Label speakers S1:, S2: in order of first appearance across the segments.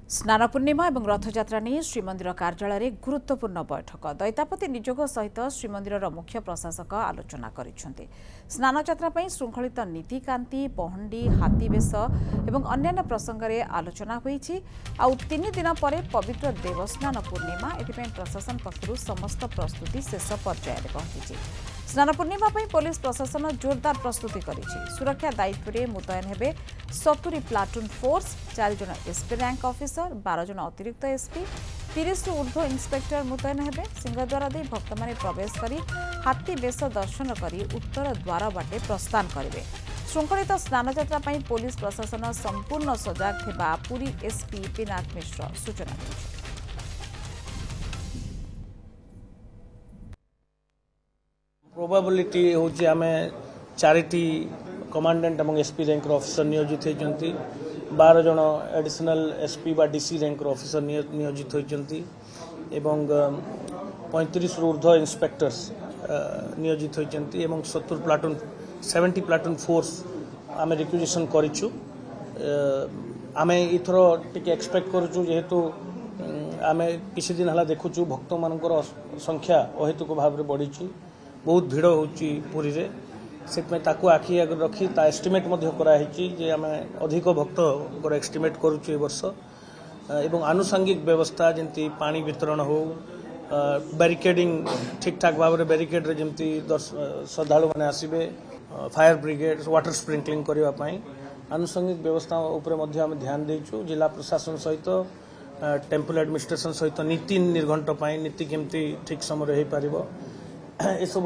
S1: स्नान पूर्णिमा और रथयात्रा नहीं श्रीमंदिर कार्यालय में गुरुत्वपूर्ण बैठक दैतापति निजोग सहित श्रीमंदिर मुख्य प्रशासक आलोचना करिसेंति। स्नान यात्रा पर श्रृंखलित नीतिकांति पहंडी हाथीवेश और अन्य प्रसंग में आलोचना होईछि। आउ 3 दिन पर पवित्र देवस्नान पूर्णिमा एथिପାଇଁ प्रशासन पक्षरु समस्त प्रस्तुति शेष पर्याय में पहुंची। स्नान पूर्णिमा पर पुलिस प्रशासन जोरदार प्रस्तुति करिछि। सुरक्षा दायित्व में मुतयन हेबे 70 प्लाटून फोर्स, 4 जन एसपी रैंक ऑफिसर, 12 जन अतिरिक्त एसपी, 30 रु ऊर्ध्व इंस्पेक्टर मुतयन हेबे। सिंहद्वार दे भक्त माने प्रवेश करी हाथी वेश दर्शन करी उत्तर द्वार बाटे प्रस्थान करिवे। श्रृंखलित स्नान यात्रा पर पुलिस प्रशासन संपूर्ण सजग थिबा पुरी एसपी पिनाक मिश्र सूचना दैछथि।
S2: प्रोबाबिलिटी होची आमे 4टी कमांडेंट एवं एसपी रैंक ऑफिसर नियोजित होती, 12 जन एडिशनल एसपी बा डीसी रैंक ऑफिसर नियोजित होती एवं 35 रु ऊर्ध्व इंस्पेक्टर्स नियोजित होती एवं 70 प्लाटून फोर्स आम रिक्विजिशन करिछु। आमे इथरो टिके एक्सपेक्ट करूछु जेहेतु आमे किछि दिन हला देखुछु भक्त मानकर संख्या अहेतुक भाव में बढ़ी, बहुत भीड़ होची पुरी रे, सेटमे ताकू आखि आगे रखी ता एस्टिमेट मध्य कराई जे आम अधिक भक्त एस्टिमेट करुचु ए वर्ष एवं आनुषंगिक व्यवस्था जमती पानी वितरण हो, बैरिकेडिंग ठीक ठाक भाव में बैरिकेड रे जमती श्रद्धालु मैंने आसबे, फायर ब्रिगेड वाटर स्प्रिंकलिंग करने आनुषंगिक व्यवस्था उपरे मध्य आम ध्यान देचु। जिला प्रशासन सहित टेम्पल एडमिनिस्ट्रेशन सहित नीति निर्घंट नीति केमती ठीक समय हो पार ये सब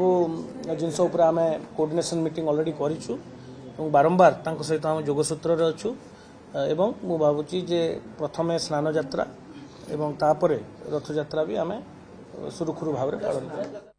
S2: जिनस आम कोऑर्डिनेशन मीटिंग ऑलरेडी करिछु एवं बारंबार तांको सहित आम जोगसूत्र रे अछु एवं मु भावुची जे प्रथमे स्नान यात्रा एवं तापरे रथ यात्रा भी आम सुरुखुरु भाव में पालन करूँ।